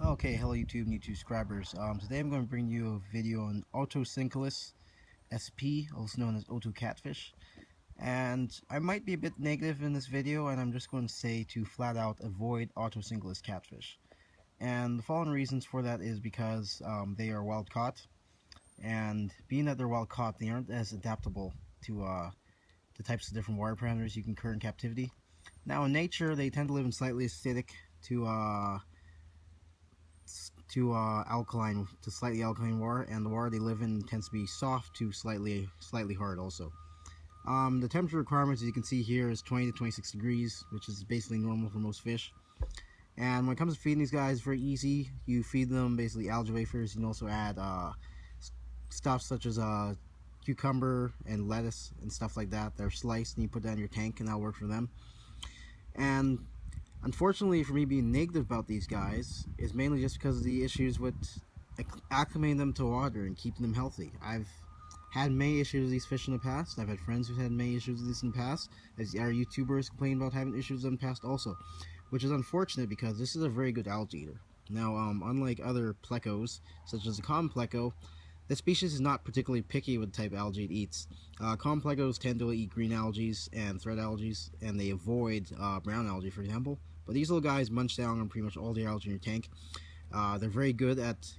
Okay, hello YouTube and YouTube subscribers. Today I'm going to bring you a video on Otocinclus SP, also known as Catfish. And I might be a bit negative in this video, and I'm just going to say to flat out avoid Otocinclus catfish. And the following reasons for that is because they are wild caught, and being that they're wild caught, they aren't as adaptable to the types of different water parameters you can occur in captivity. Now in nature, they tend to live in slightly acidic to slightly alkaline water, and the water they live in tends to be soft to slightly hard also. The temperature requirements, as you can see here, is 20 to 26 degrees, which is basically normal for most fish. And when it comes to feeding these guys, very easy. You feed them basically algae wafers. You can also add stuff such as cucumber and lettuce and stuff like that. They're sliced and you put that in your tank, and that'll work for them. And unfortunately for me, being negative about these guys is mainly just because of the issues with acclimating them to water and keeping them healthy. I've had many issues with these fish in the past. I've had friends who've had many issues with this in the past. As our YouTubers complain about having issues in the past also, which is unfortunate because this is a very good algae eater. Now, unlike other plecos, such as the common pleco, this species is not particularly picky with the type of algae it eats. Common plecos tend to eat green algae and thread algae, and they avoid brown algae, for example. But these little guys munch down on pretty much all the algae in your tank. They're very good at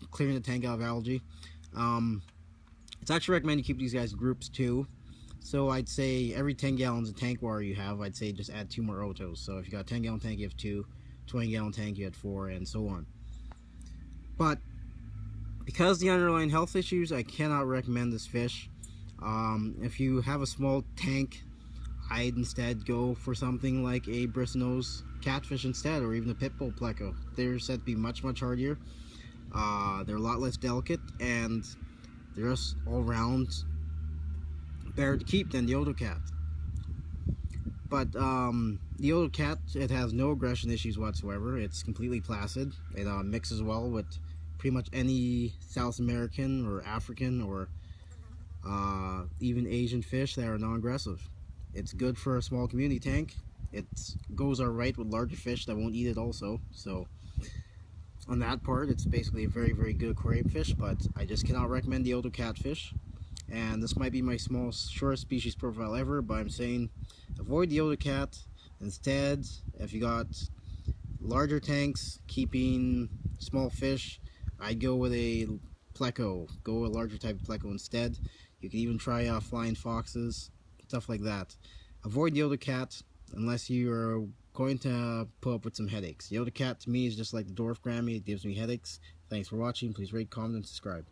clearing the tank out of algae. It's actually recommended you keep these guys in groups too. So I'd say every 10 gallons of tank water you have, I'd say just add 2 more Otos. So if you got a 10-gallon tank, you have 2. 20-gallon tank, you had 4, and so on. But because of the underlying health issues, I cannot recommend this fish. If you have a small tank, I'd instead go for something like a bristlenose catfish instead, or even a pit bull pleco. They're said to be much hardier. They're a lot less delicate, and they're just all around better to keep than the Otocat. But the Otocat, it has no aggression issues whatsoever. It's completely placid. It mixes well with pretty much any South American or African or even Asian fish that are non-aggressive. It's good for a small community tank. It goes alright with larger fish that won't eat it also. So on that part, it's basically a very good aquarium fish, but I just cannot recommend the Otocatfish. And this might be my shortest species profile ever, but I'm saying avoid the Otocat. Instead, if you got larger tanks keeping small fish, I'd go with a pleco. Go with a larger type of pleco instead. You can even try flying foxes, stuff like that. Avoid the Otocat unless you are going to put up with some headaches. The Otocat to me is just like the dwarf Grammy. It gives me headaches. Thanks for watching. Please rate, comment, and subscribe.